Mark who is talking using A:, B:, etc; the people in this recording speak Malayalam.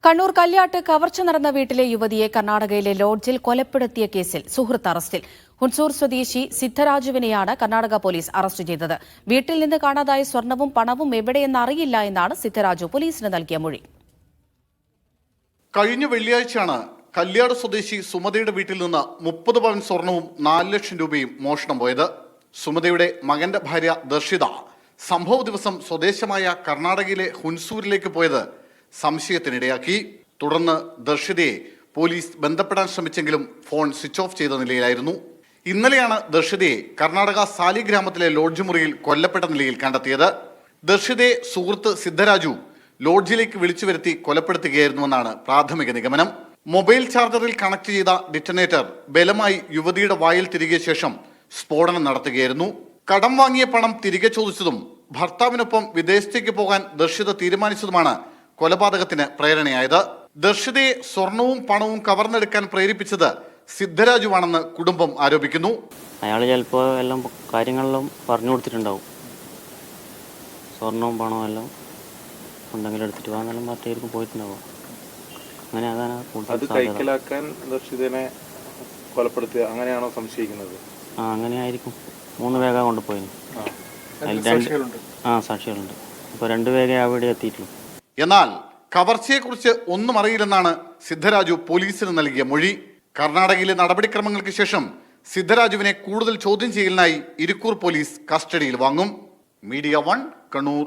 A: കണ്ണൂർ കല്യാട്ട് കവർച്ച നടന്ന വീട്ടിലെ യുവതിയെ കർണാടകയിലെ ലോഡ്ജിൽ കൊലപ്പെടുത്തിയ കേസിൽ സുഹൃത്ത് അറസ്റ്റിൽ. ഹുൻസൂർ സ്വദേശി സിദ്ധരാജുവിനെയാണ് കർണാടക പോലീസ് അറസ്റ്റ് ചെയ്തത്. വീട്ടിൽ നിന്ന് കാണാതായ സ്വർണവും പണവും എവിടെയെന്നറിയില്ല എന്നാണ് സിദ്ധരാജു പോലീസിന് നൽകിയ മൊഴി.
B: കഴിഞ്ഞ വെള്ളിയാഴ്ചയാണ് കല്യാട് സ്വദേശി സുമതയുടെ വീട്ടിൽ നിന്ന് 30 പവൻ സ്വർണവും 4 ലക്ഷം രൂപയും മോഷണം പോയത്. സുമതയുടെ മകന്റെ ഭാര്യ ദർശിത സംഭവ ദിവസം സ്വദേശമായ കർണാടകയിലെ ഹുൻസൂരിലേക്ക് പോയത് സംശയത്തിനിടയാക്കി. തുടർന്ന് ദർശിതയെ പോലീസ് ബന്ധപ്പെടാൻ ശ്രമിച്ചെങ്കിലും ഫോൺ സ്വിച്ച് ഓഫ് ചെയ്ത നിലയിലായിരുന്നു. ഇന്നലെയാണ് ദർശിതയെ കർണാടക സാലി ഗ്രാമത്തിലെ ലോഡ്ജ് മുറിയിൽ കൊല്ലപ്പെട്ട നിലയിൽ കണ്ടെത്തിയത്. ദർശിതയെ സുഹൃത്ത് സിദ്ധരാജു ലോഡ്ജിലേക്ക് വിളിച്ചു വരുത്തി കൊലപ്പെടുത്തുകയായിരുന്നുവെന്നാണ് പ്രാഥമിക നിഗമനം. മൊബൈൽ ചാർജറിൽ കണക്ട് ചെയ്ത ഡിറ്റനേറ്റർ ബലമായി യുവതിയുടെ വായിൽ തിരികെ ശേഷം സ്ഫോടനം നടത്തുകയായിരുന്നു. കടം വാങ്ങിയ പണം തിരികെ ചോദിച്ചതും ഭർത്താവിനൊപ്പം വിദേശത്തേക്ക് പോകാൻ ദർശിത തീരുമാനിച്ചതുമാണ് കൊലപാതകത്തിന് പ്രേരണയായത്. ദർശിതയെ സ്വർണവും പണവും കവർന്നെടുക്കാൻ പ്രേരിപ്പിച്ചത് സിദ്ധരാജുവാണെന്ന് കുടുംബം ആരോപിക്കുന്നു.
C: അയാൾ ചിലപ്പോൾ എല്ലാം കാര്യങ്ങളിലും പറഞ്ഞു കൊടുത്തിട്ടുണ്ടാവും. സ്വർണവും പണവും എല്ലാം ഉണ്ടെങ്കിലും എടുത്തിട്ട് വാങ്ങാനും പറഞ്ഞായിരിക്കും പോയിട്ടുണ്ടാവും. അങ്ങനെ അതാണ്
D: അത് കൈക്കലാക്കാൻ ദർശിതനെ കൊലപ്പെടുത്തുക അങ്ങനെയാണോ സംശയിക്കുന്നത്?
C: അങ്ങനെയായിരിക്കും. 3 വേഗം കൊണ്ടുപോയി. സാക്ഷികളുണ്ട്. ഇപ്പോൾ 2 വേഗം അവിടെ എത്തിയിട്ടുള്ളൂ.
B: എന്നാൽ കവർച്ചയെക്കുറിച്ച് ഒന്നും അറിയില്ലെന്നാണ് സിദ്ധരാജു പോലീസിന് നൽകിയ മൊഴി. കർണാടകയിലെ നടപടിക്രമങ്ങൾക്ക് ശേഷം സിദ്ധരാജുവിനെ കൂടുതൽ ചോദ്യം ചെയ്യലിനായി ഇരിക്കൂർ പോലീസ് കസ്റ്റഡിയിൽ വാങ്ങും. മീഡിയ 1 കണ്ണൂർ.